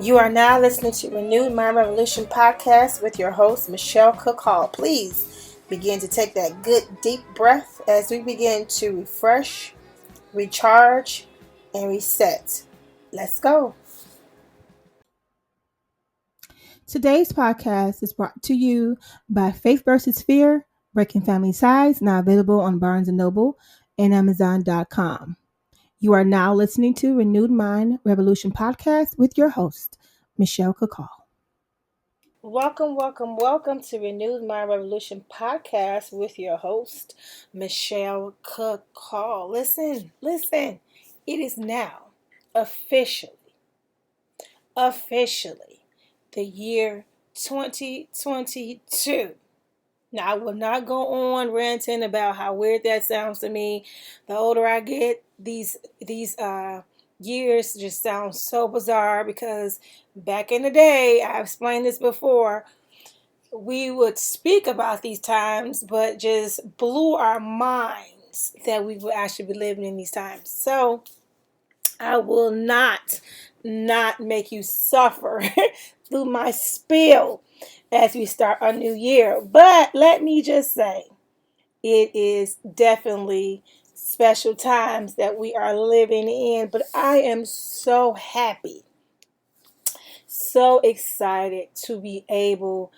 You are now listening to Renewed Mind Revolution podcast with your host, Michelle Cook Hall. Please begin to take that good deep breath as we begin to refresh, recharge, and reset. Let's go. Today's podcast is brought to you by Faith vs. Fear, Breaking Family Ties, now available on Barnes & Noble and Amazon.com. You are now listening to Renewed Mind Revolution podcast with your host, Michelle Kakal. Welcome to Renewed Mind Revolution podcast with your host, Michelle Cook Hall. Listen. It is now officially the year 2022. Now, I will not go on ranting about how weird that sounds to me. The older I get, these years just sound so bizarre because back in the day, I've explained this before, we would speak about these times, but just blew our minds that we would actually be living in these times. So I will not make you suffer through my spiel as we start a new year. But let me just say, it is definitely special times that we are living in. But I am so happy, so excited to be able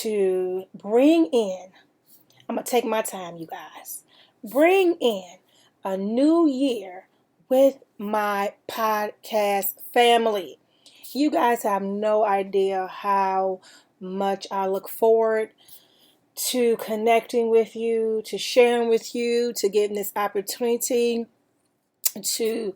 to bring in, I'm going to take my time, you guys, bring in a new year with my podcast family. You guys have no idea how much I look forward to connecting with you, to sharing with you, to getting this opportunity to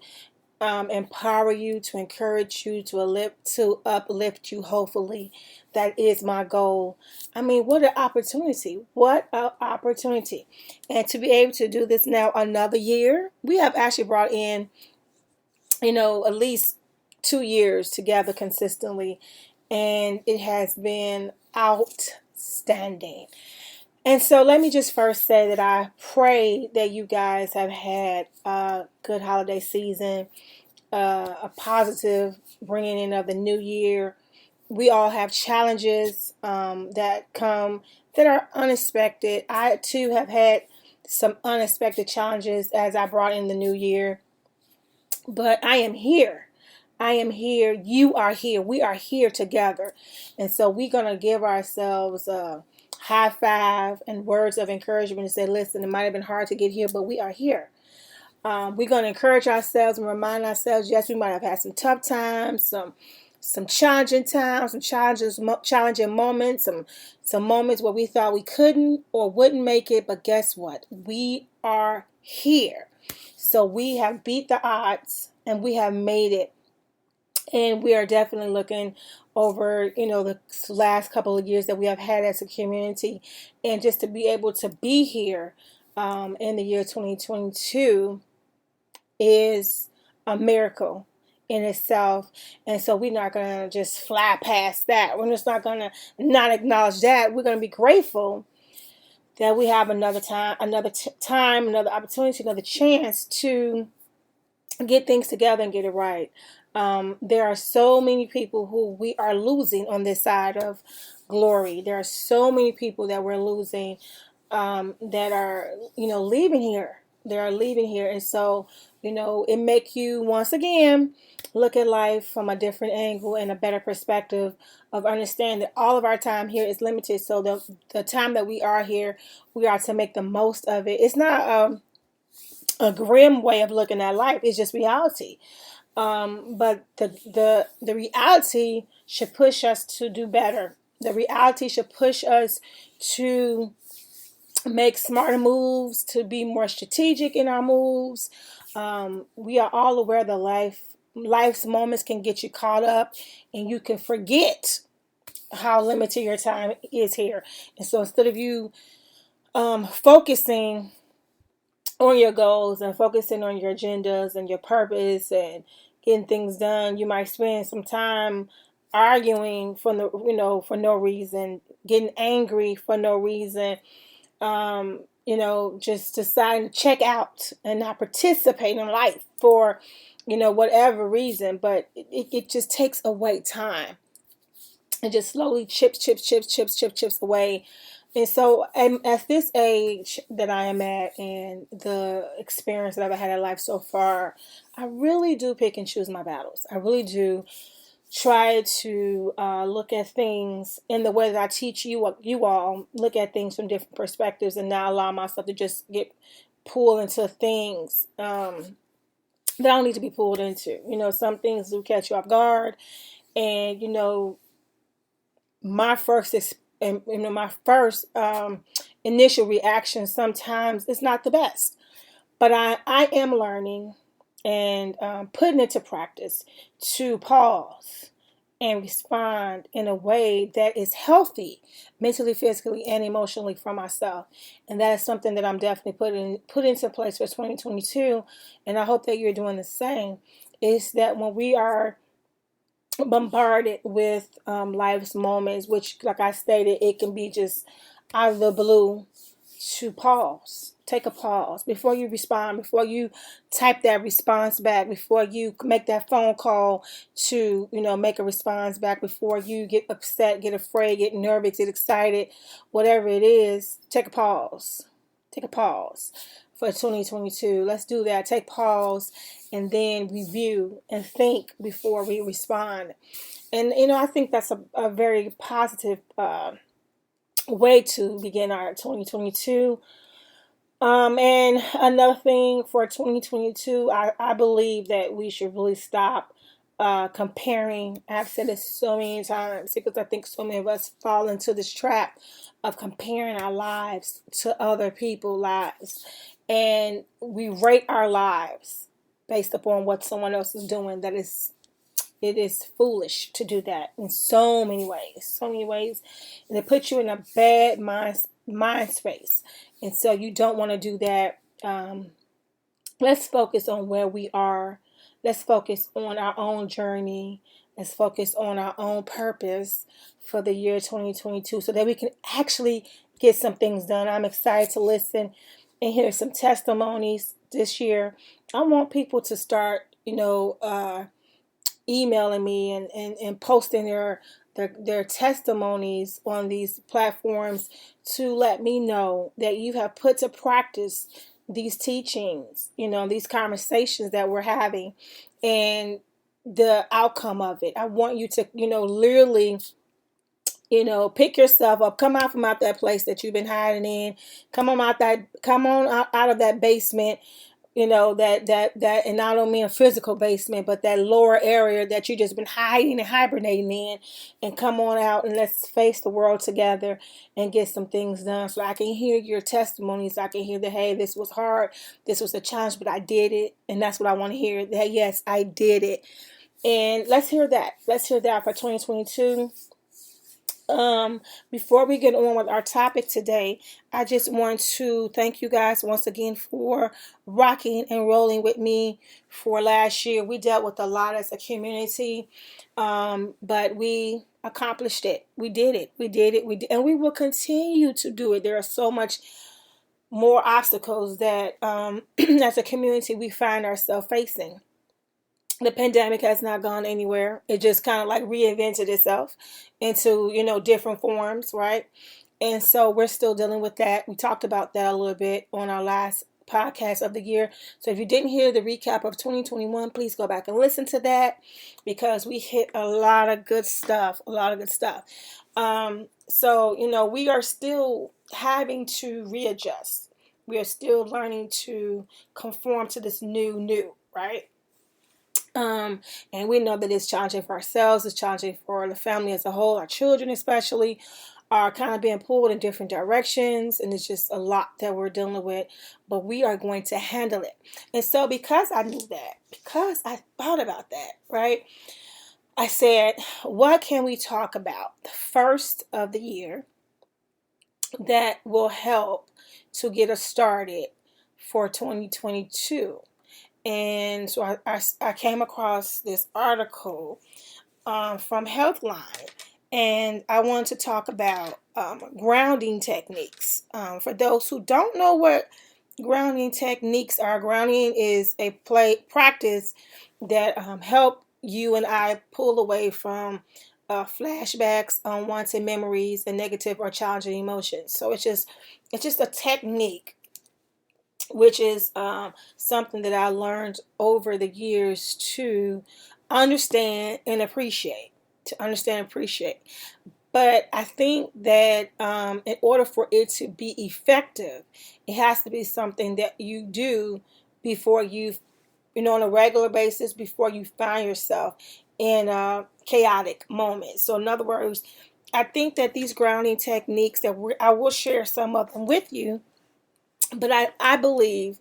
empower you, to encourage you, to uplift you, hopefully. That is my goal. I mean, what an opportunity. What an opportunity. And to be able to do this now another year, we have actually brought in, at least 2 years together consistently. And it has been outstanding. And so let me just first say that I pray that you guys have had a good holiday season, a positive bringing in of the new year. We all have challenges that come that are unexpected. I too have had some unexpected challenges as I brought in the new year. But I am here. You are here. We are here together. And so we're going to give ourselves a high five and words of encouragement and say, listen, it might have been hard to get here, but we are here. We're going to encourage ourselves and remind ourselves, yes, we might have had some tough times, some challenging times, some challenging moments, some moments where we thought we couldn't or wouldn't make it. But guess what? We are here. So we have beat the odds and we have made it. And we are definitely looking over, the last couple of years that we have had as a community. And just to be able to be here in the year 2022 is a miracle in itself. And so we're not going to just fly past that. We're just not going to not acknowledge that. We're going to be grateful that we have another time, another opportunity, another chance to get things together and get it right. There are so many people who we are losing on this side of glory. There are so many people that we're losing that are, leaving here. They are leaving here. And so, it makes you, once again, look at life from a different angle and a better perspective of understanding that all of our time here is limited. So the time that we are here, we are to make the most of it. It's not a grim way of looking at life. It's just reality. But the reality should push us to do better. The reality should push us to make smarter moves, to be more strategic in our moves. We are all aware that life's moments can get you caught up and you can forget how limited your time is here. And so instead of you focusing on your goals and focusing on your agendas and your purpose and getting things done, you might spend some time arguing for no reason, getting angry for no reason, just deciding to check out and not participate in life for whatever reason, but it just takes away time. It just slowly chips away. And so at this age that I am at and the experience that I've had in life so far, I really do pick and choose my battles. I really do try to look at things in the way that I teach you all, look at things from different perspectives and not allow myself to just get pulled into things that I don't need to be pulled into. Some things do catch you off guard. And, my first my first initial reaction sometimes is not the best, but I am learning and putting into practice to pause and respond in a way that is healthy mentally, physically, and emotionally for myself. And that is something that I'm definitely put into place for 2022. And I hope that you're doing the same. Is that when we are bombarded with life's moments, which, like I stated, it can be just out of the blue, to pause. Take a pause before you respond, before you type that response back, before you make that phone call to, make a response back, before you get upset, get afraid, get nervous, get excited, whatever it is, take a pause. Take a pause for 2022. Let's do that. Take pause and then review and think before we respond. And, I think that's a very positive way to begin our 2022. And another thing for 2022, I believe that we should really stop comparing. I've said this so many times because I think so many of us fall into this trap of comparing our lives to other people's lives. And we rate our lives based upon what someone else is doing. It is foolish to do that in so many ways. And it puts you in a bad mind space. And so you don't want to do that. Let's focus on where we are. Let's focus on our own journey. Let's focus on our own purpose for the year 2022 so that we can actually get some things done. I'm excited to listen and hear some testimonies this year. I want people to start, emailing me and posting their testimonies on these platforms to let me know that you have put to practice these teachings, these conversations that we're having and the outcome of it. I want you to, literally, pick yourself up, come out from out that place that you've been hiding in, come on out of that basement, that, and I don't mean a physical basement, but that lower area that you just been hiding and hibernating in, and come on out and let's face the world together and get some things done. So I can hear your testimonies. I can hear that, hey, this was hard. This was a challenge, but I did it. And that's what I want to hear, that, yes, I did it. And let's hear that. Let's hear that for 2022. Before we get on with our topic today, I just want to thank you guys once again for rocking and rolling with me for last year. We dealt with a lot as a community, but we accomplished it. We did it. And we will continue to do it. There are so much more obstacles that as a community we find ourselves facing. The pandemic has not gone anywhere. It just kind of like reinvented itself into, different forms, right? And so we're still dealing with that. We talked about that a little bit on our last podcast of the year. So if you didn't hear the recap of 2021, please go back and listen to that because we hit a lot of good stuff, So, we are still having to readjust. We are still learning to conform to this new, right? And we know that it's challenging for ourselves, it's challenging for the family as a whole, our children especially are kind of being pulled in different directions, and it's just a lot that we're dealing with, but we are going to handle it. And so because I knew that, because I thought about that, right, I said, what can we talk about the first of the year that will help to get us started for 2022? And so I came across this article from Healthline, and I wanted to talk about grounding techniques. For those who don't know what grounding techniques are, grounding is a practice that help you and I pull away from flashbacks, unwanted memories, and negative or challenging emotions. So it's just a technique, which is something that I learned over the years to understand and appreciate. To understand and appreciate. But I think that in order for it to be effective, it has to be something that you do before on a regular basis, before you find yourself in a chaotic moment. So, in other words, I think that these grounding techniques I will share some of them with you, but I believe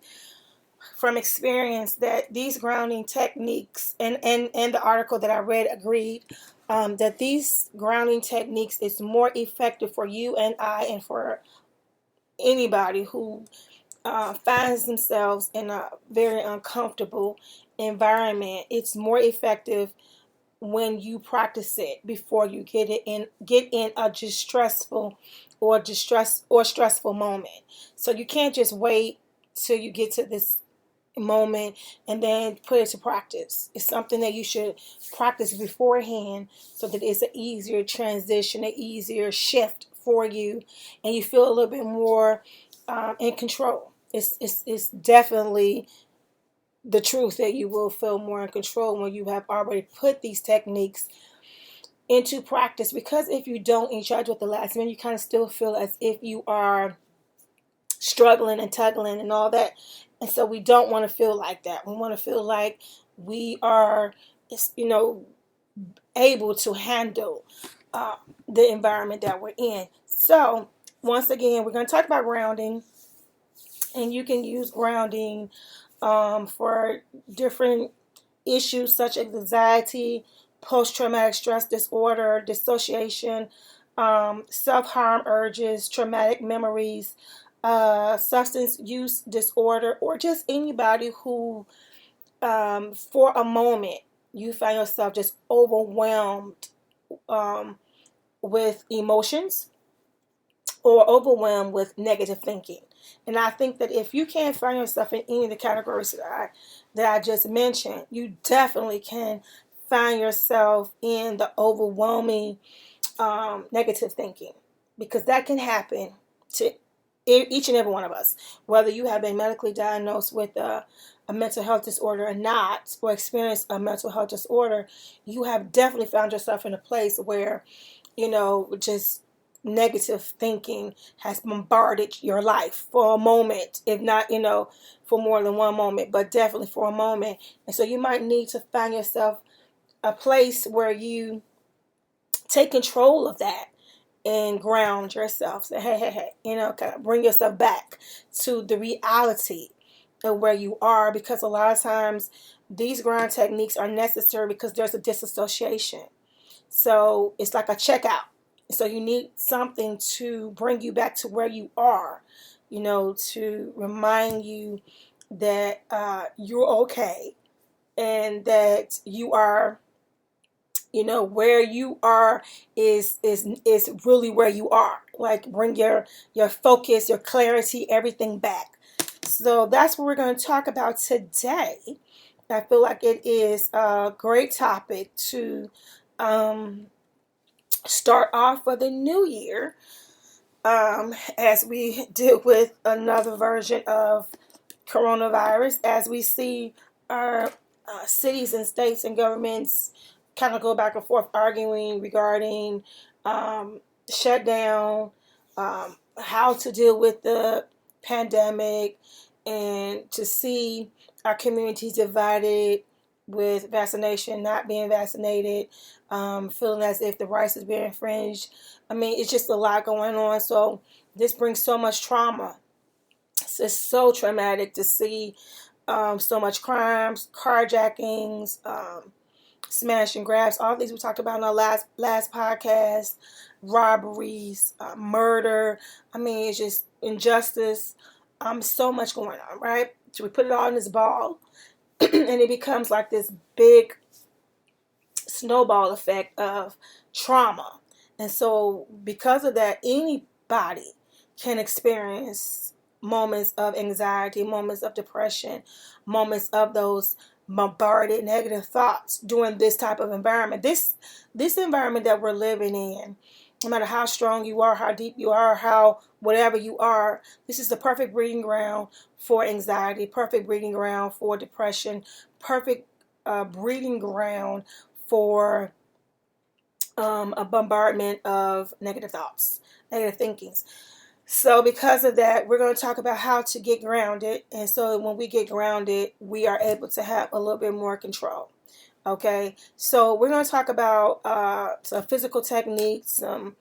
from experience that these grounding techniques and the article that I read agreed that these grounding techniques is more effective for you and I and for anybody who finds themselves in a very uncomfortable environment. It's more effective when you practice it before you get in a distressful or stressful moment. So you can't just wait till you get to this moment and then put it to practice. It's something that you should practice beforehand so that it's an easier transition, an easier shift for you, and you feel a little bit more in control. It's definitely the truth that you will feel more in control when you have already put these techniques into practice. Because if you don't and you try to do it the last minute, you kind of still feel as if you are struggling and tugging and all that. And so we don't want to feel like that. We want to feel like we are, able to handle the environment that we're in. So once again, we're going to talk about grounding, and you can use grounding for different issues such as anxiety, post-traumatic stress disorder, dissociation, self-harm urges, traumatic memories, substance use disorder, or just anybody who, for a moment, you find yourself just overwhelmed with emotions or overwhelmed with negative thinking. And I think that if you can't find yourself in any of the categories that I just mentioned, you definitely can find yourself in the overwhelming negative thinking, because that can happen to each and every one of us, whether you have been medically diagnosed with a mental health disorder or not, or experience a mental health disorder. You have definitely found yourself in a place where, just negative thinking has bombarded your life for a moment, if not, for more than one moment, but definitely for a moment. And so you might need to find yourself a place where you take control of that and ground yourself. Say, hey, kind of bring yourself back to the reality of where you are, because a lot of times these ground techniques are necessary because there's a disassociation. So it's like a checkout. So you need something to bring you back to where you are, to remind you that you're okay and that you are, where you are is really where you are. Like, bring your focus, your clarity, everything back. So that's what we're going to talk about today. I feel like it is a great topic to start off for the new year, as we deal with another version of coronavirus, as we see our cities and states and governments kind of go back and forth arguing regarding shutdown, how to deal with the pandemic, and to see our communities divided with vaccination, not being vaccinated, feeling as if the rights is being infringed. I mean, it's just a lot going on. So this brings so much trauma. It's so traumatic to see so much crimes, carjackings, smash and grabs, all these we talked about in our last podcast, robberies, murder. I mean, it's just injustice. So much going on, right? So we put it all in this ball, and it becomes like this big snowball effect of trauma. And so because of that, anybody can experience moments of anxiety, moments of depression, moments of those bombarded negative thoughts during this type of environment. This environment that we're living in, no matter how strong you are, how deep you are, how whatever you are, this is the perfect breeding ground for anxiety, perfect breeding ground for depression, perfect breeding ground for a bombardment of negative thoughts, negative thinkings. So because of that, we're going to talk about how to get grounded. And so when we get grounded, we are able to have a little bit more control. Okay, so we're going to talk about some physical techniques, some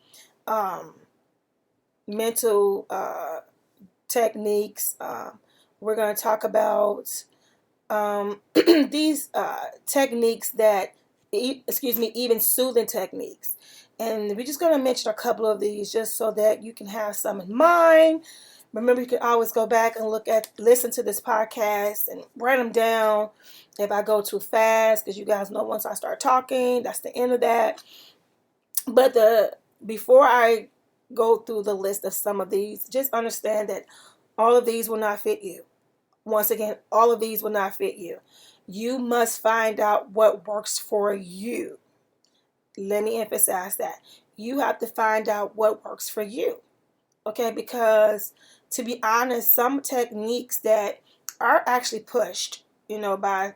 mental techniques. We're going to talk about these techniques that, even soothing techniques. And we're just going to mention a couple of these just so that you can have some in mind. Remember, you can always go back and listen to this podcast and write them down if I go too fast, because you guys know once I start talking, that's the end of that. But before I go through the list of some of these, just understand that all of these will not fit you. Once again, all of these will not fit you. You must find out what works for you. Let me emphasize that. You have to find out what works for you. Okay, because to be honest, some techniques that are actually pushed, by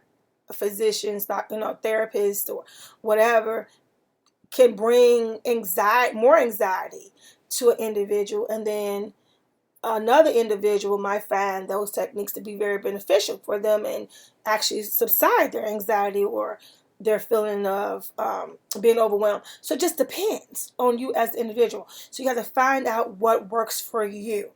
physicians, therapists or whatever, can bring more anxiety to an individual, and then another individual might find those techniques to be very beneficial for them and actually subside their anxiety or their feeling of being overwhelmed. So it just depends on you as the individual. So you have to find out what works for you.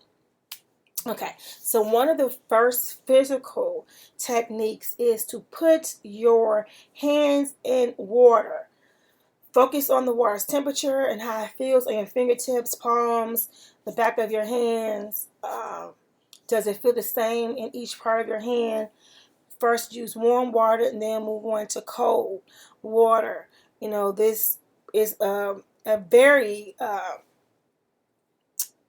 Okay, so one of the first physical techniques is to put your hands in water. Focus on the water's temperature and how it feels on your fingertips, palms, the back of your hands. Does it feel the same in each part of your hand? First use warm water and then move on to cold water. This is a very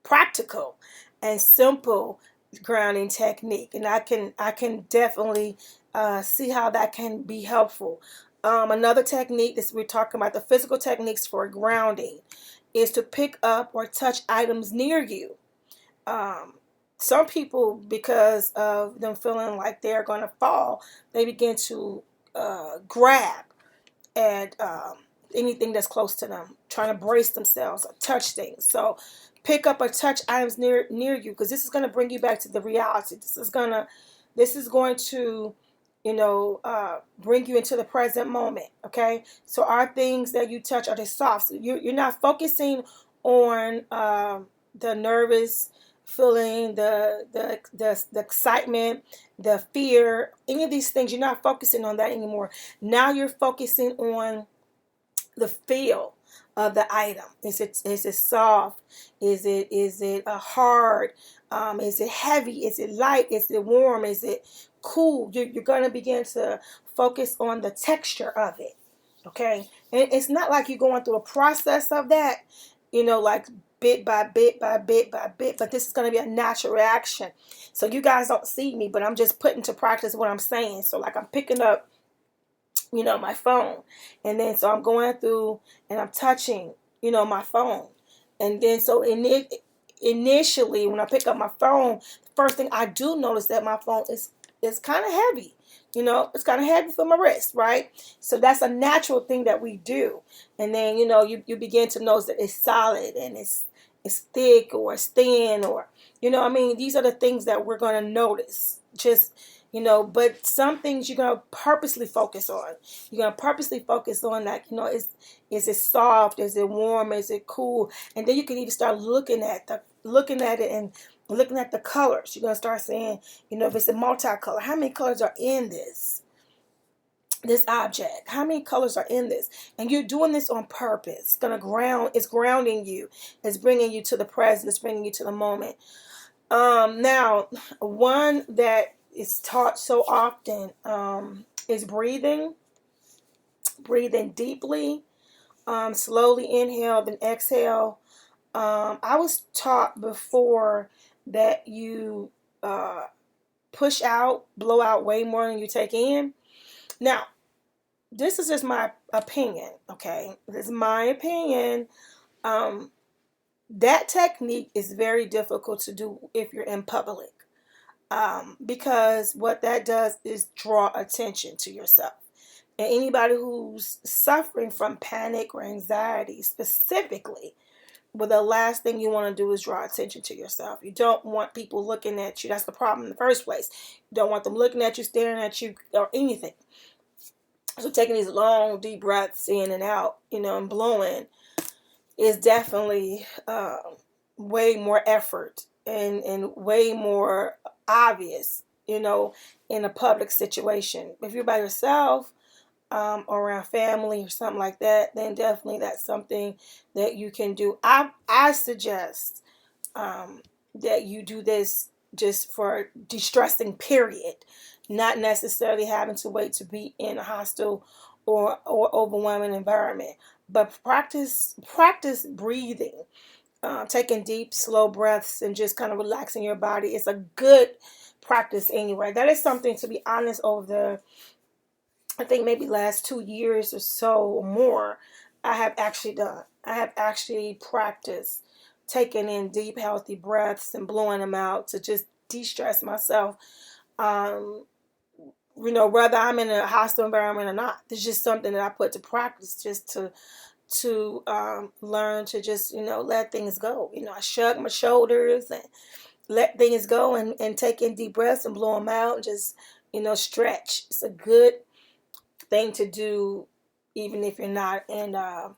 practical and simple grounding technique, and I can definitely see how that can be helpful. Another technique, this we're talking about the physical techniques for grounding, is to pick up or touch items near you. Some people, because of them feeling like they're going to fall, they begin to grab at anything that's close to them, trying to brace themselves or touch things. So pick up or touch items near you, because this is going to bring you back to the reality. This is going to bring you into the present moment. Okay, so our things that you touch, are they soft? So you're not focusing on the nervous feeling, the excitement, the fear, any of these things. You're not focusing on that anymore. Now you're focusing on the feel of the item. Is it soft? Is it hard? Is it heavy? Is it light? Is it warm? Is it cool? You're going to begin to focus on the texture of it. Okay, and it's not like you're going through a process of that, like bit by bit by bit by bit, but this is going to be a natural reaction. So you guys don't see me, but I'm just putting to practice what I'm saying. So like I'm picking up my phone, and then so I'm going through and I'm touching my phone, and then so initially when I pick up my phone, the first thing I do notice that my phone is kind of heavy. It's kind of heavy for my wrist, right? So that's a natural thing that we do. And then you begin to notice that it's solid and it's thick or it's thin, or these are the things that we're going to notice. Just but some things you're going to purposely focus on. You're going to purposely focus on, like, is it soft? Is it warm? Is it cool? And then you can even start looking at it and looking at the colors. You're going to start saying, if it's a multicolor, how many colors are in this object? How many colors are in this? And you're doing this on purpose. It's grounding you. It's bringing you to the present. It's bringing you to the moment. Now, one that is taught so often is breathing deeply, slowly inhale, then exhale. I was taught before that you push out, blow out way more than you take in. Now, this is just my opinion, okay? This is my opinion. Um, that technique is very difficult to do if you're in public, because what that does is draw attention to yourself. And anybody who's suffering from panic or anxiety specifically, well, the last thing you want to do is draw attention to yourself. You don't want people looking at you. That's the problem in the first place. You don't want them looking at you, staring at you, or anything. So taking these long, deep breaths in and out, and blowing is definitely way more effort and way more obvious, in a public situation. If you're by yourself, or around family or something like that, then definitely that's something that you can do. I suggest that you do this just for de-stressing, period, not necessarily having to wait to be in a hostile or overwhelming environment, but practice breathing, taking deep, slow breaths and just kind of relaxing your body. It's a good practice anyway. That is something, to be honest, over the, I think maybe last 2 years or so or more, I have actually done. I have actually practiced taking in deep, healthy breaths and blowing them out to just de-stress myself. Whether I'm in a hostile environment or not, it's just something that I put to practice just to learn to just let things go. I shrug my shoulders and let things go and take in deep breaths and blow them out and just stretch. It's a good thing to do even if you're not in a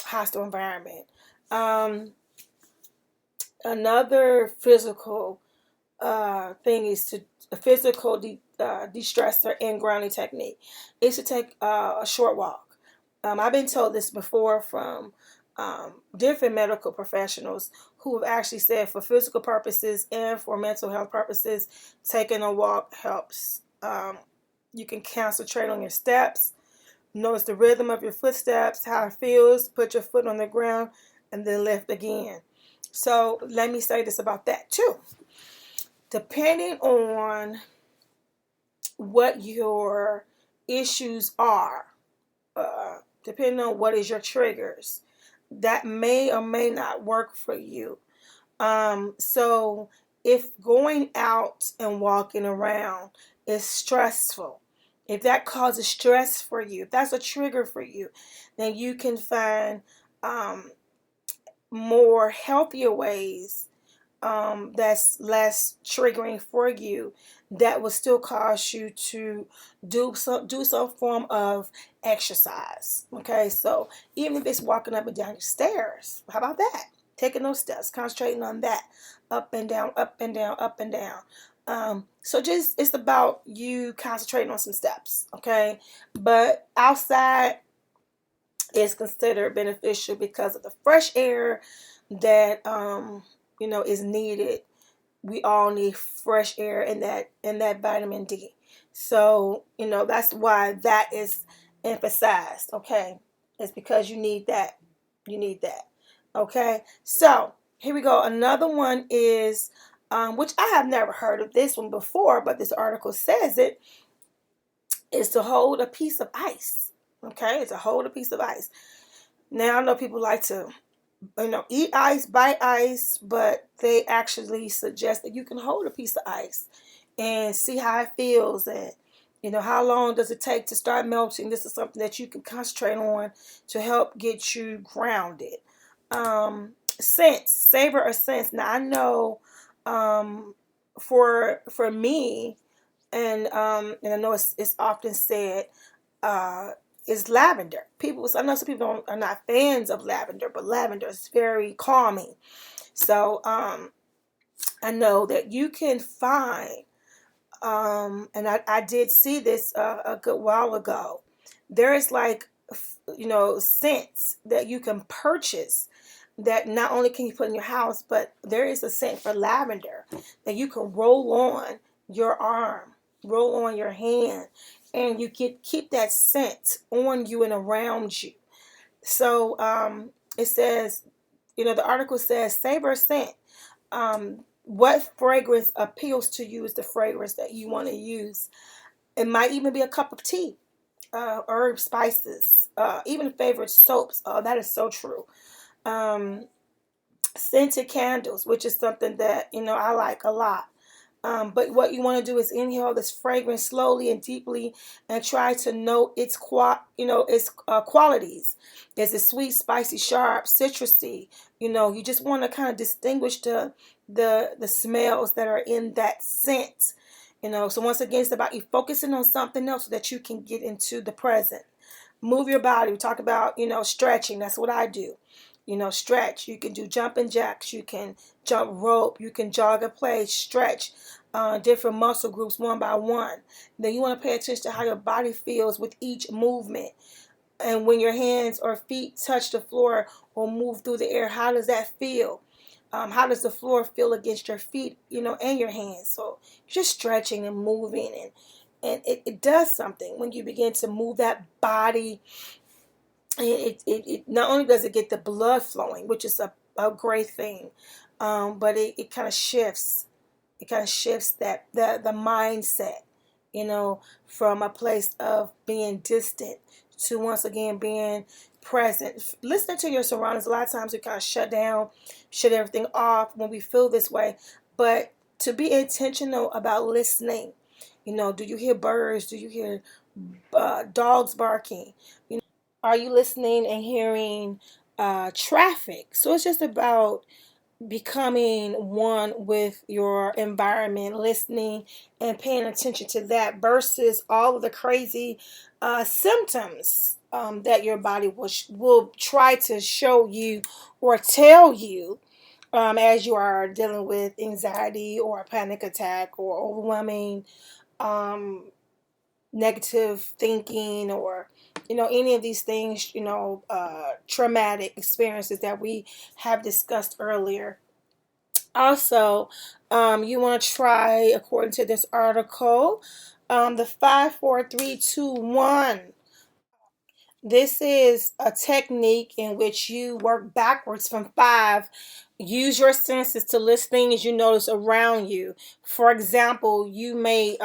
hostile environment. Another physical thing is to a physical de-stressor and grounding technique is to take a short walk. I've been told this before from different medical professionals who have actually said for physical purposes and for mental health purposes, taking a walk helps. You can concentrate on your steps, notice the rhythm of your footsteps, how it feels, put your foot on the ground, and then lift again. So let me say this about that too. Depending on what your issues are, depending on what is your triggers, that may or may not work for you. So if going out and walking around is stressful, if that causes stress for you, if that's a trigger for you, then you can find more healthier ways that's less triggering for you, that will still cause you to do some form of exercise. Okay, so even if it's walking up and down your stairs, how about that? Taking those steps, concentrating on that, up and down, up and down, up and down. So just it's about you concentrating on some steps, okay? But outside is considered beneficial because of the fresh air that is needed. We all need fresh air and that vitamin D. So that's why that is emphasized. Okay, it's because you need that. You need that. Okay, so here we go. Another one is, which I have never heard of this one before, but this article says it, is to hold a piece of ice. Okay, it's to hold a piece of ice. Now I know people like to eat ice, bite ice, but they actually suggest that you can hold a piece of ice and see how it feels, and how long does it take to start melting. This is something that you can concentrate on to help get you grounded. Scents, savor or scents. Now I know for me, and I know it's often said, is lavender. I know some people are not fans of lavender, but lavender is very calming. So I know that you can find, and I did see this a good while ago. There is scents that you can purchase that not only can you put in your house, but there is a scent for lavender that you can roll on your arm, roll on your hand, and you can keep that scent on you and around you. So it says, the article says, savor scent. What fragrance appeals to you is the fragrance that you want to use. It might even be a cup of tea. herb spices, even favorite soaps. Oh, that is so true. Um, Scented candles, which is something that I like a lot. But what you want to do is inhale this fragrance slowly and deeply, and try to note its qualities. Is it sweet, spicy, sharp, citrusy? You just want to kind of distinguish the smells that are in that scent. So once again, it's about you focusing on something else so that you can get into the present. Move your body. We talk about stretching. That's what I do. Stretch. You can do jumping jacks. You can jump rope. You can jog in place. Stretch different muscle groups one by one. Then you want to pay attention to how your body feels with each movement. And when your hands or feet touch the floor or move through the air, how does that feel? How does the floor feel against your feet, and your hands? So just stretching and moving, and it does something when you begin to move that body. It not only does it get the blood flowing, which is a great thing, but it kind of shifts. It kind of shifts that the mindset, from a place of being distant to once again being present. Listening to your surroundings. A lot of times we kind of shut everything off when we feel this way. But to be intentional about listening, do you hear birds? Do you hear dogs barking? Are you listening and hearing traffic? So it's just about becoming one with your environment, listening and paying attention to that versus all of the crazy symptoms that your body will try to show you or tell you as you are dealing with anxiety or a panic attack or overwhelming um, negative thinking, or any of these things, traumatic experiences that we have discussed earlier. Also, you want to try, according to this article, the 5, 4, 3, 2, 1. This is a technique in which you work backwards from 5. Use your senses to list things you notice around you. For example, you may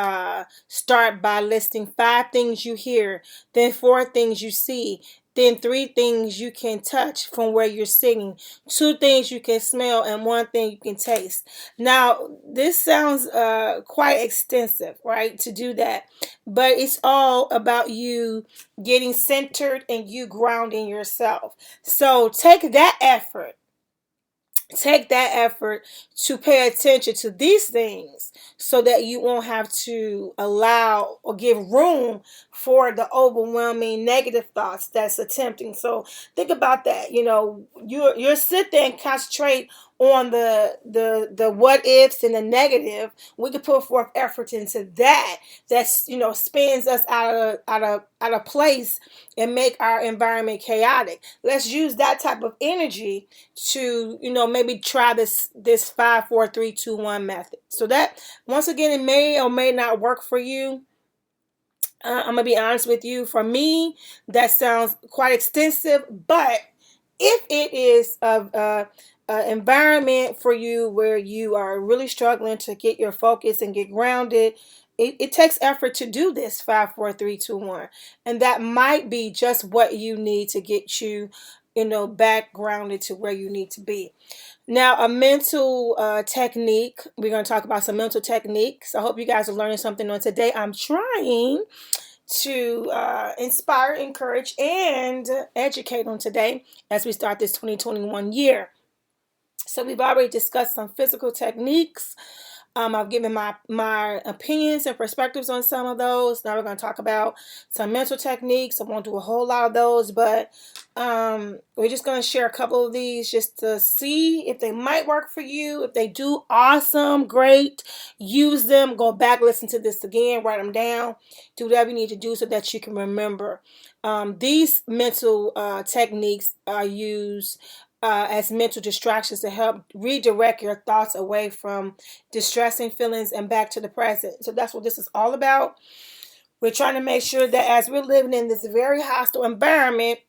start by listing 5 things you hear, then 4 things you see, then 3 things you can touch from where you're sitting, 2 things you can smell, and 1 thing you can taste. Now, this sounds quite extensive, right, to do that, but it's all about you getting centered and you grounding yourself. So take that effort to pay attention to these things so that you won't have to allow or give room for the overwhelming negative thoughts that's attempting. So think about that. You're sit there and concentrate on the what ifs and the negative. We could put forth effort into that. That's spins us out of place and make our environment chaotic. Let's use that type of energy to maybe try this 5, 4, 3, 2, 1 method. So that, once again, it may or may not work for you. I'm gonna be honest with you. For me, that sounds quite extensive, but if it is a environment for you where you are really struggling to get your focus and get grounded, it takes effort to do this 5, 4, 3, 2, 1, and that might be just what you need to get you back grounded to where you need to be. Now, a mental technique. We're going to talk about some mental techniques. I hope you guys are learning something on today. I'm trying to inspire, encourage, and educate on today as we start this 2021 year. So we've already discussed some physical techniques. I've given my opinions and perspectives on some of those. Now we're going to talk about some mental techniques. I won't do a whole lot of those, but we're just going to share a couple of these just to see if they might work for you. If they do, awesome, great. Use them. Go back, listen to this again, write them down. Do whatever you need to do so that you can remember. These mental techniques are used as mental distractions to help redirect your thoughts away from distressing feelings and back to the present. So that's what this is all about. We're trying to make sure that as we're living in this very hostile environment,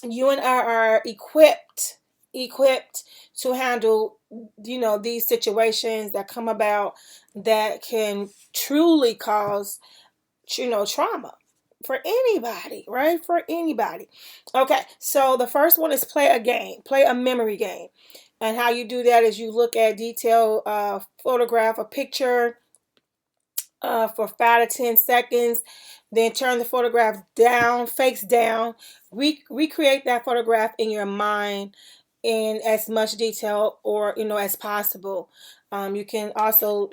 you and I are equipped to handle these situations that come about that can truly cause trauma. for anybody, right? For anybody. Okay, so the first one is play a game, play a memory game. And how you do that is you look at detailed photograph, a picture for 5 to 10 seconds, then turn the photograph down, face down, recreate that photograph in your mind in as much detail or as possible. You can also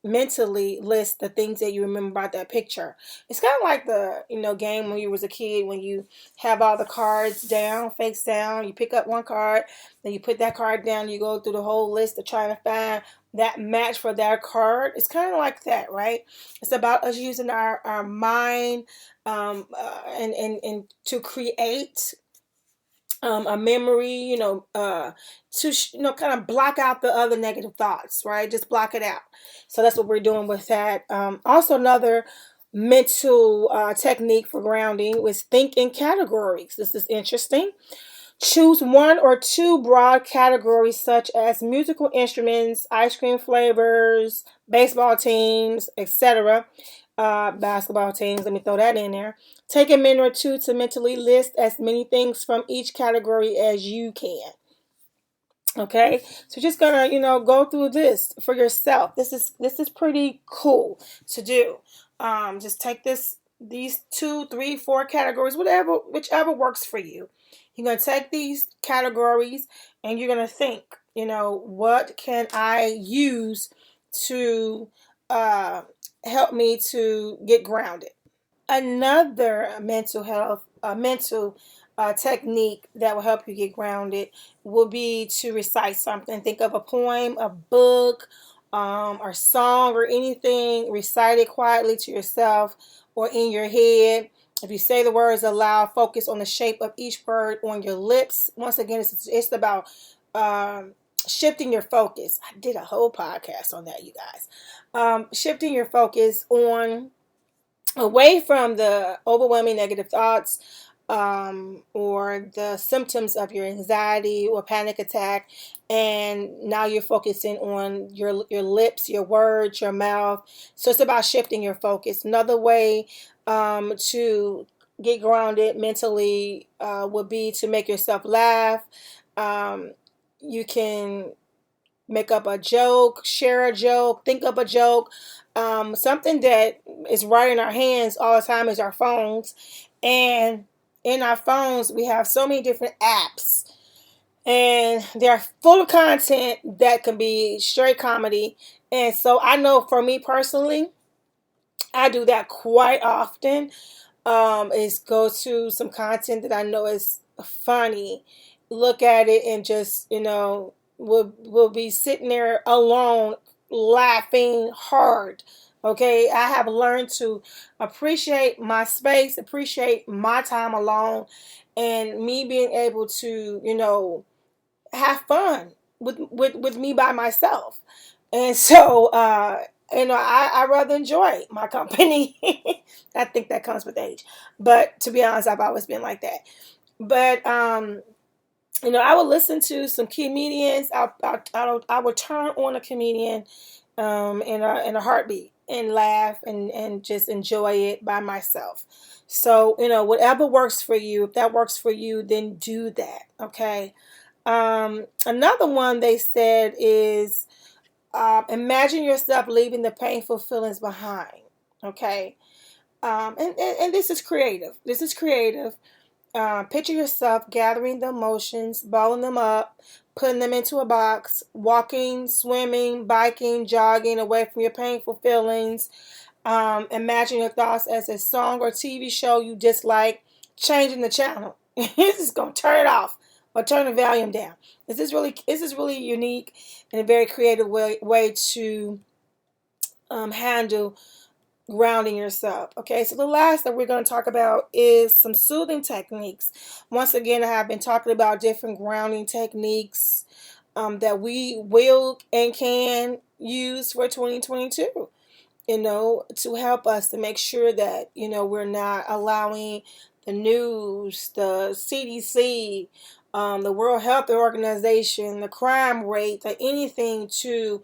mentally list the things that you remember about that picture. It's kind of like the game when you was a kid, when you have all the cards down, face down. You pick up one card, then you put that card down. You go through the whole list of trying to find that match for that card. It's kind of like that, right? It's about us using our mind and to create a memory, to kind of block out the other negative thoughts, right? Just block it out. So that's what we're doing with that. Also, another mental technique for grounding was think in categories. This is interesting. Choose one or two broad categories such as musical instruments, ice cream flavors, baseball teams, etc. Basketball teams, let me throw that in there. Take a minute or two to mentally list as many things from each category as you can. Okay, so just gonna go through this for yourself. This is pretty cool to do. Just take these 2, 3, 4 categories, whichever works for you. You're gonna take these categories and you're gonna think, what can I use to help me to get grounded. Another mental technique that will help you get grounded will be to recite something. Think of a poem, a book, or song, or anything. Recite it quietly to yourself or in your head. If you say the words aloud, focus on the shape of each word on your lips. Once again, it's about shifting your focus. I did a whole podcast on that, you guys. Shifting your focus on away from the overwhelming negative thoughts or the symptoms of your anxiety or panic attack, and now you're focusing on your lips, your words, your mouth. So it's about shifting your focus. Another way to get grounded mentally would be to make yourself laugh. You can make up a joke, share a joke, think up a joke. Something that is right in our hands all the time is our phones. And in our phones, we have so many different apps. And they're full of content that can be straight comedy. And so I know for me personally, I do that quite often. Is go to some content that I know is funny, look at it, and just will be sitting there alone laughing hard. Okay, I have learned to appreciate my space, appreciate my time alone, and me being able to have fun with me by myself. And so I rather enjoy my company. I think that comes with age, but to be honest, I've always been like that. But I would listen to some comedians. I would turn on a comedian in a heartbeat and laugh and just enjoy it by myself. So whatever works for you. If that works for you, then do that. Okay. Another one they said is imagine yourself leaving the painful feelings behind. Okay. And this is creative. This is creative. Picture yourself gathering the emotions, balling them up, putting them into a box, walking, swimming, biking, jogging away from your painful feelings. Imagine your thoughts as a song or TV show you dislike, changing the channel. This is going to turn it off or turn the volume down. This is really unique and a very creative way to handle grounding yourself. Okay, so the last that we're going to talk about is some soothing techniques. Once again, I have been talking about different grounding techniques that we will and can use for 2022, to help us to make sure that we're not allowing the news, the CDC, the World Health Organization, the crime rate, or anything to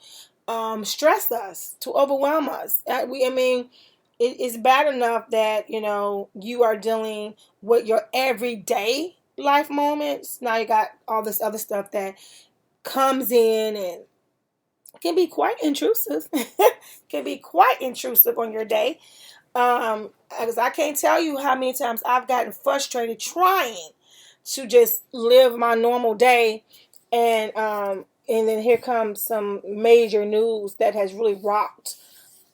stress us, to overwhelm us. it's bad enough that, you are dealing with your everyday life moments. Now you got all this other stuff that comes in and can be quite intrusive. Can be quite intrusive on your day. Because I can't tell you how many times I've gotten frustrated trying to just live my normal day, and then here comes some major news that has really rocked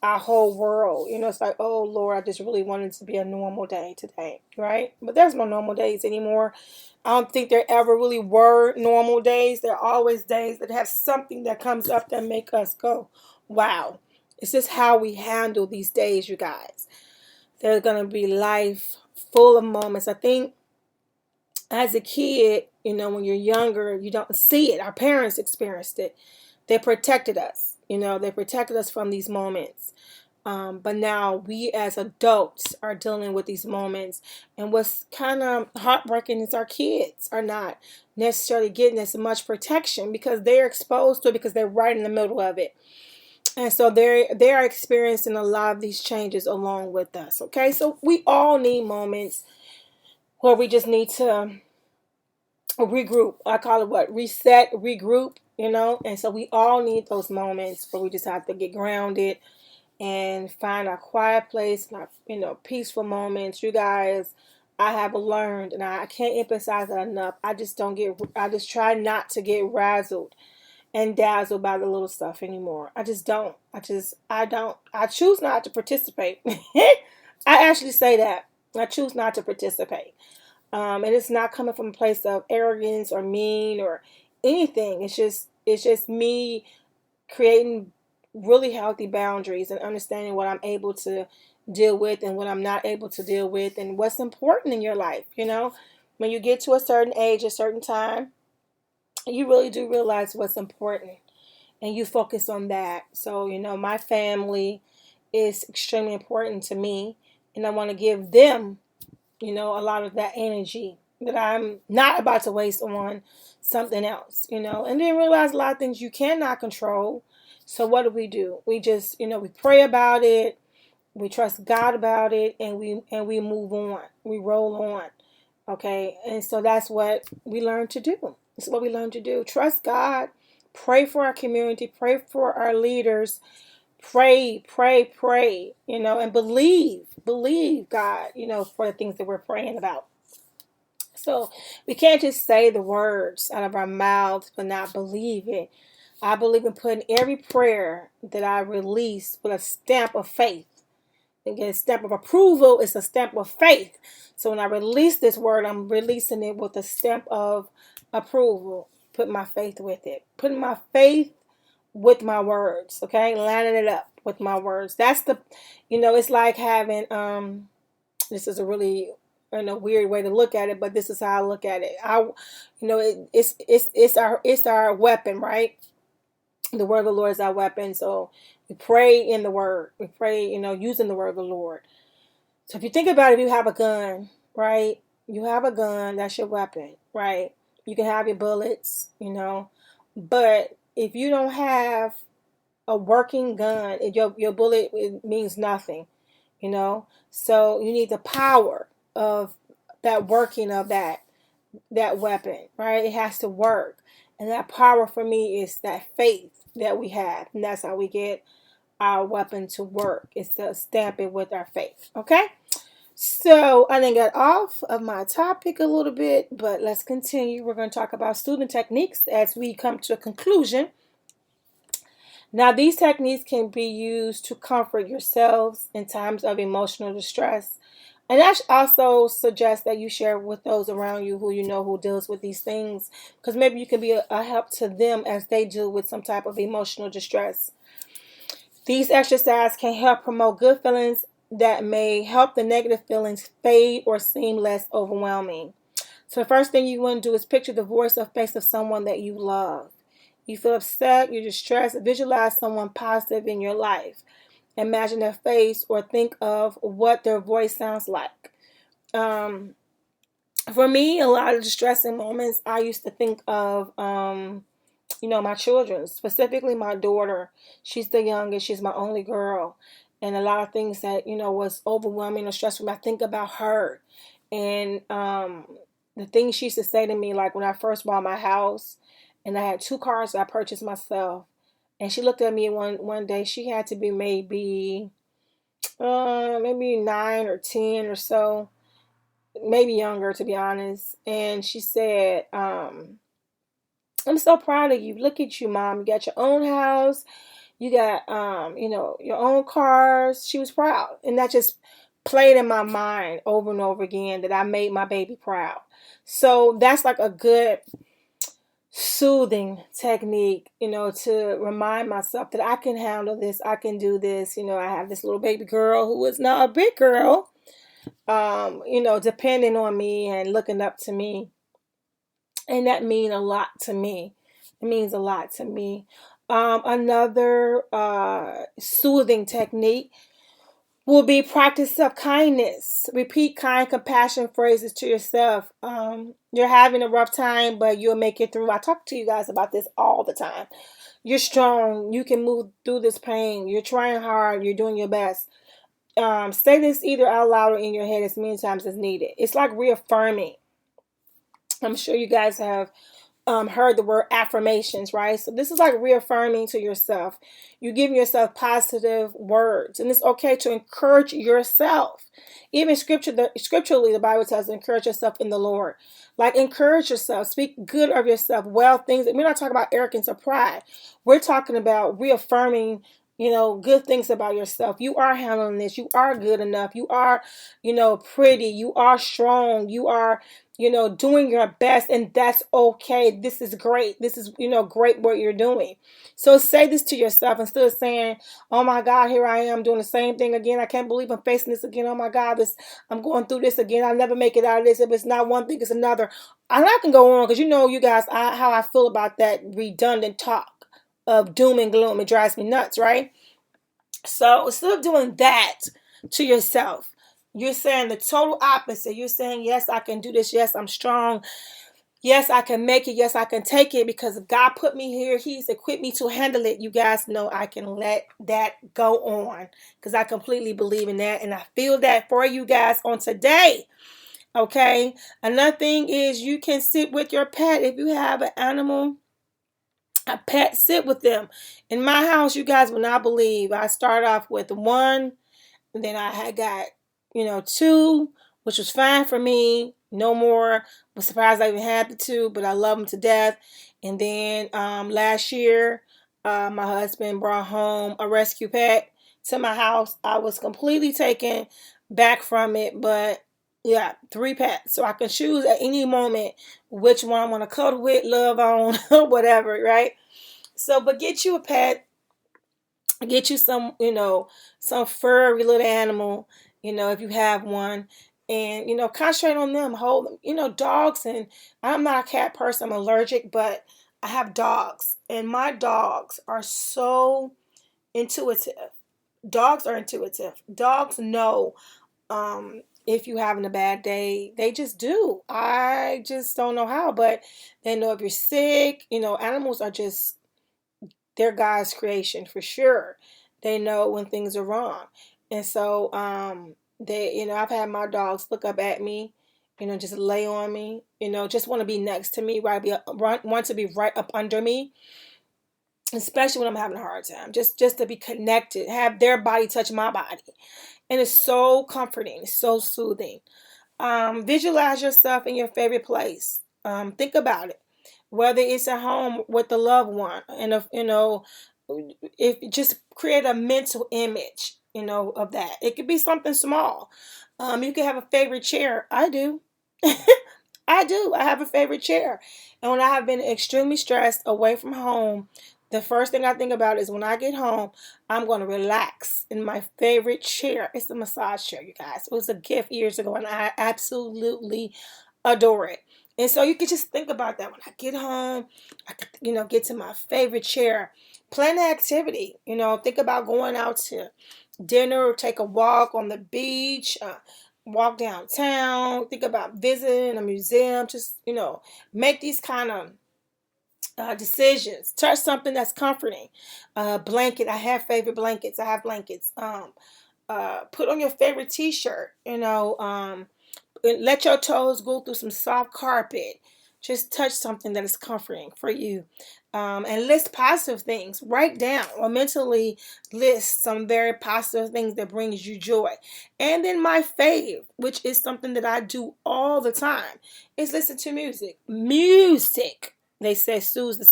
our whole world. It's like, oh Lord, I just really wanted it to be a normal day today, right? But there's no normal days anymore. I don't think there ever really were normal days. There are always days that have something that comes up that make us go, wow. It's just how we handle these days, you guys. There's going to be life full of moments. I think as a kid, when you're younger, you don't see it. Our parents experienced it. They protected us. They protected us from these moments. But now we as adults are dealing with these moments. And what's kind of heartbreaking is our kids are not necessarily getting as much protection because they're exposed to it, because they're right in the middle of it. And so they are experiencing a lot of these changes along with us. Okay, so we all need moments where we just need to regroup. I call it reset, regroup, and so we all need those moments where we just have to get grounded and find a quiet place, peaceful moments. You guys, I have learned, and I can't emphasize that enough. I just try not to get razzled and dazzled by the little stuff anymore. I just don't. I choose not to participate. I actually say that. I choose not to participate. And it's not coming from a place of arrogance or mean or anything. It's just me creating really healthy boundaries and understanding what I'm able to deal with and what I'm not able to deal with, and what's important in your life. When you get to a certain age, a certain time, you really do realize what's important and you focus on that. So, my family is extremely important to me, and I want to give them, a lot of that energy that I'm not about to waste on something else, and then realize a lot of things you cannot control. So what do? We just, we pray about it, we trust God about it, and we move on. We roll on. Okay? And so that's what we learn to do. It's what we learn to do. Trust God, pray for our community, pray for our leaders, pray, and believe God, for the things that we're praying about. So we can't just say the words out of our mouths but not believe it. I believe in putting every prayer that I release with a stamp of faith. Again, a stamp of approval is a stamp of faith. So when I release this word, I'm releasing it with a stamp of approval. Put my faith with it. Putting my faith with my words, okay? Lining it up with my words. That's it's like having, this is a really weird way to look at it, but this is how I look at it. It's our weapon, right? The word of the Lord is our weapon. So we pray in the word. We pray, using the word of the Lord. So if you think about it, if you have a gun, right? You have a gun, that's your weapon, right? You can have your bullets, but if you don't have a working gun, your bullet, it means nothing, So you need the power of that working of that weapon, right? It has to work. And that power for me is that faith that we have. And that's how we get our weapon to work. It's to stamp it with our faith. Okay? So I didn't get off of my topic a little bit, but let's continue. We're going to talk about soothing techniques as we come to a conclusion. Now, these techniques can be used to comfort yourselves in times of emotional distress. And I also suggest that you share with those around you who deals with these things, because maybe you can be a help to them as they deal with some type of emotional distress. These exercises can help promote good feelings that may help the negative feelings fade or seem less overwhelming. So the first thing you want to do is picture the voice or face of someone that you love. You feel upset, you're distressed, visualize someone positive in your life. Imagine their face or think of what their voice sounds like. For me, a lot of distressing moments, I used to think of, my children, specifically my daughter. She's the youngest. She's my only girl. and a lot of things that, was overwhelming or stressful. I think about her and the things she used to say to me, like when I first bought my house and I had two cars that I purchased myself. And she looked at me one day. She had to be maybe 9 or 10 or so, maybe younger, to be honest. And she said, I'm so proud of you. Look at you, Mom. You got your own house. You got, your own cars. She was proud. And that just played in my mind over and over again that I made my baby proud. So that's like a good soothing technique, to remind myself that I can handle this. I can do this. I have this little baby girl who is now a big girl, depending on me and looking up to me. And that means a lot to me. It means a lot to me. Another soothing technique will be practice of kindness. Repeat kind compassion phrases to yourself. You're having a rough time, but you'll make it through. I talk to you guys about this all the time. You're strong. You can move through this pain. You're trying hard. You're doing your best. Say this either out loud or in your head as many times as needed. It's like reaffirming. I'm sure you guys have heard the word affirmations, right? So this is like reaffirming to yourself. You're giving yourself positive words, and it's okay to encourage yourself. Even scripturally, the Bible tells us to encourage yourself in the Lord. Like encourage yourself, speak good of yourself, well things. We're not talking about arrogance or pride. We're talking about reaffirming, good things about yourself. You are handling this. You are good enough. You are, pretty. You are strong. You are, doing your best, and that's okay. This is great. This is, great what you're doing. So say this to yourself instead of saying, oh my God, here I am doing the same thing again. I can't believe I'm facing this again. Oh my God, I'm going through this again. I'll never make it out of this. If it's not one thing, it's another. And I can go on because you guys, how I feel about that redundant talk of doom and gloom. It drives me nuts, right? So instead of doing that to yourself, you're saying the total opposite. You're saying, yes, I can do this. Yes, I'm strong. Yes, I can make it. Yes, I can take it because if God put me here, He's equipped me to handle it. You guys know I can let that go on because I completely believe in that. And I feel that for you guys on today. Okay. Another thing is you can sit with your pet. If you have an animal, a pet, sit with them. In my house, you guys will not believe. I start off with one, and then I had got, two, which was fine for me. No more. Was surprised I even had the two, but I love them to death. And then last year, my husband brought home a rescue pet to my house. I was completely taken back from it, but yeah, 3 pets. So I can choose at any moment which one I want to cuddle with, love on, whatever, right? So, but get you a pet, get you some, some furry little animal, if you have one, and, concentrate on them, hold them, dogs. And I'm not a cat person, I'm allergic, but I have dogs, and my dogs are so intuitive. Dogs are intuitive. Dogs know, if you're having a bad day. They just do. I just don't know how, but they know if you're sick. Animals are just, they're God's creation for sure. They know when things are wrong. And so they, I've had my dogs look up at me, just lay on me, just want to be next to me, want to be right up under me, especially when I'm having a hard time. Just to be connected, have their body touch my body. And it's so comforting, it's so soothing. Visualize yourself in your favorite place. Think about it, whether it's at home with the loved one, and if just create a mental image, of that. It could be something small. You could have a favorite chair. I do. I do. I have a favorite chair. And when I have been extremely stressed away from home, the first thing I think about is when I get home, I'm going to relax in my favorite chair. It's a massage chair, you guys. It was a gift years ago, and I absolutely adore it. And so you can just think about that when I get home. I could, get to my favorite chair. Plan an activity. Think about going out to dinner, take a walk on the beach, walk downtown. Think about visiting a museum. Just, make these kind of decisions. Touch something that's comforting. Blanket. I have favorite blankets. I have blankets. Put on your favorite T-shirt. Let your toes go through some soft carpet. Just touch something that is comforting for you. And list positive things. Write down or mentally list some very positive things that brings you joy. And then my fave, which is something that I do all the time, is listen to music. Music, they say, soothes the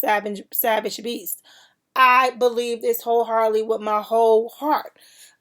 savage beast. I believe this wholeheartedly with my whole heart.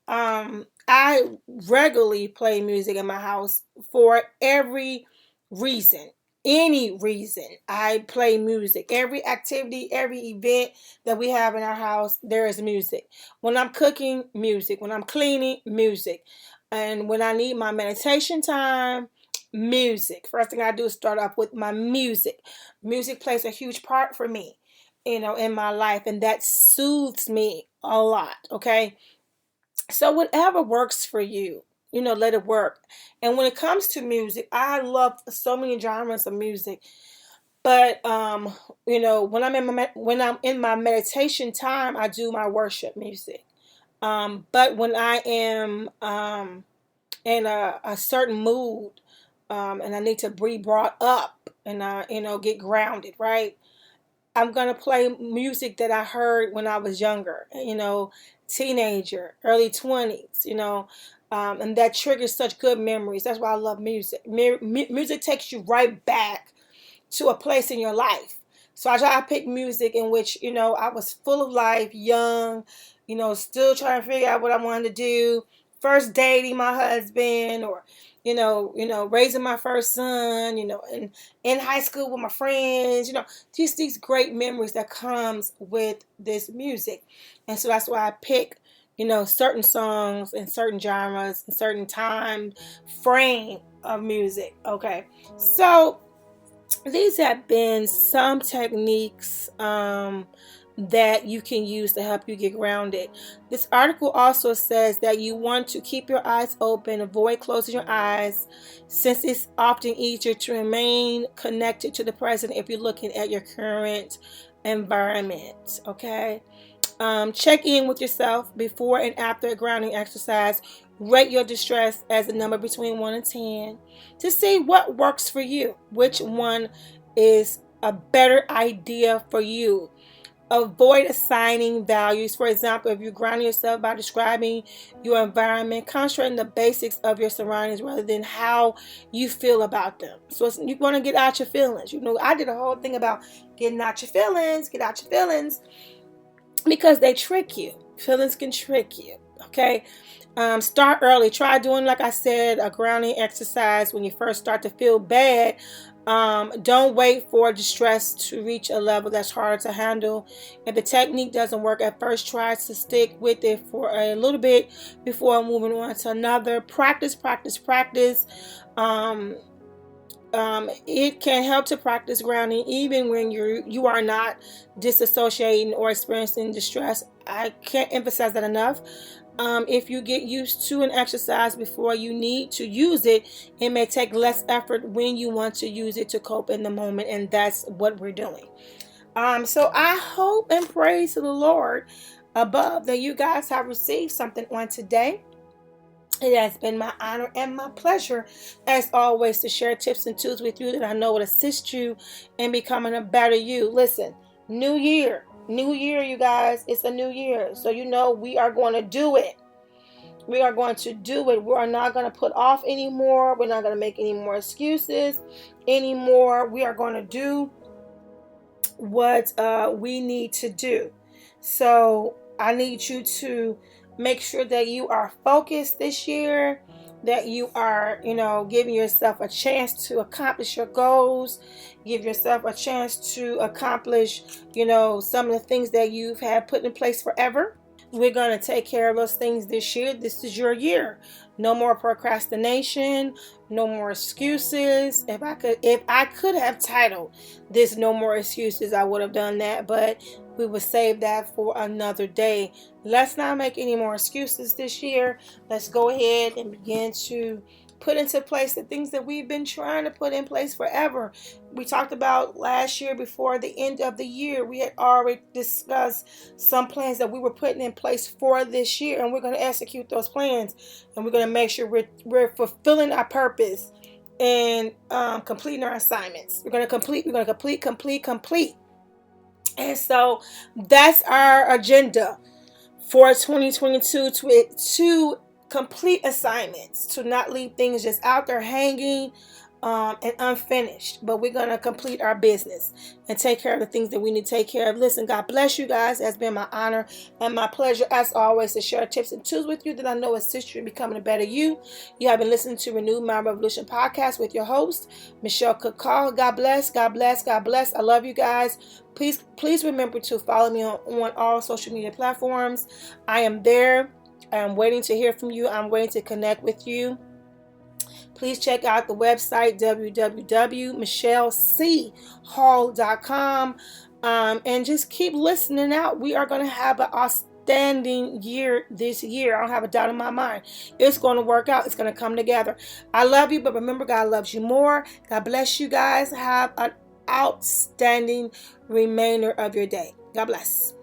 I regularly play music in my house for every reason. Any reason I play music. Every activity, every event that we have in our house, there is music. When I'm cooking, music. When I'm cleaning, music. And when I need my meditation time, music. First thing I do is start off with my music. Music plays a huge part for me, in my life, and that soothes me a lot, okay? So whatever works for you, let it work. And when it comes to music, I love so many genres of music. But when I'm in my meditation time, I do my worship music. But when I am in a certain mood, and I need to be brought up and get grounded, right? I'm gonna play music that I heard when I was younger, teenager, early 20s, and that triggers such good memories. That's why I love music. Music takes you right back to a place in your life. So I try to pick music in which, I was full of life, young, still trying to figure out what I wanted to do. First dating my husband, or, raising my first son, and in high school with my friends, just these great memories that comes with this music. And so that's why I pick, certain songs and certain genres and certain time frame of music. Okay. So these have been some techniques that you can use to help you get grounded. This article also says that you want to keep your eyes open, avoid closing your eyes, since it's often easier to remain connected to the present if you're looking at your current environment. Okay. Check in with yourself before and after a grounding exercise. Rate your distress as a number between 1 and 10 to see what works for you, which one is a better idea for you. Avoid assigning values. For example, if you're grounding yourself by describing your environment, concentrate on the basics of your surroundings rather than how you feel about them. So you want to get out your feelings. I did a whole thing about getting out your feelings, because they trick you. Feelings can trick you. Okay. Start early. Try doing, like I said, a grounding exercise when you first start to feel bad. Don't wait for distress to reach a level that's hard to handle. If the technique doesn't work at first, try to stick with it for a little bit before moving on to another. Practice. It can help to practice grounding even when you are not disassociating or experiencing distress. I can't emphasize that enough. If you get used to an exercise before you need to use it, it may take less effort when you want to use it to cope in the moment, and that's what we're doing. So I hope and pray to the Lord above that you guys have received something on today. It has been my honor and my pleasure, as always, to share tips and tools with you that I know will assist you in becoming a better you. Listen, new year, you guys. It's a new year. So, we are going to do it. We are going to do it. We are not going to put off anymore. We're not going to make any more excuses anymore. We are going to do what we need to do. So, I need you to make sure that you are focused this year, that you are, giving yourself a chance to accomplish your goals, give yourself a chance to accomplish, some of the things that you've had put in place forever. We're going to take care of those things this year. This is your year. No more procrastination, no more excuses. If I could have titled this "No More Excuses," I would have done that, but we will save that for another day. Let's not make any more excuses this year. Let's go ahead and begin to put into place the things that we've been trying to put in place forever. We talked about last year, before the end of the year, we had already discussed some plans that we were putting in place for this year, and we're going to execute those plans, and we're going to make sure we're fulfilling our purpose and completing our assignments. We're going to complete. And so that's our agenda for 2022, to complete assignments, to not leave things just out there hanging and unfinished. But we're going to complete our business and take care of the things that we need to take care of. Listen, God bless you guys. It's been my honor and my pleasure, as always, to share tips and tools with you that I know assist you in becoming a better you. You have been listening to Renew My Revolution podcast with your host, Michelle Cook Call. God bless, God bless, God bless. I love you guys. Please remember to follow me on all social media platforms. I am there. I'm waiting to hear from you. I'm waiting to connect with you. Please check out the website, www.michellecehall.com, and just keep listening out. We are going to have an outstanding year this year. I don't have a doubt in my mind. It's going to work out. It's going to come together. I love you, but remember, God loves you more. God bless you guys. Have an outstanding remainder of your day. God bless.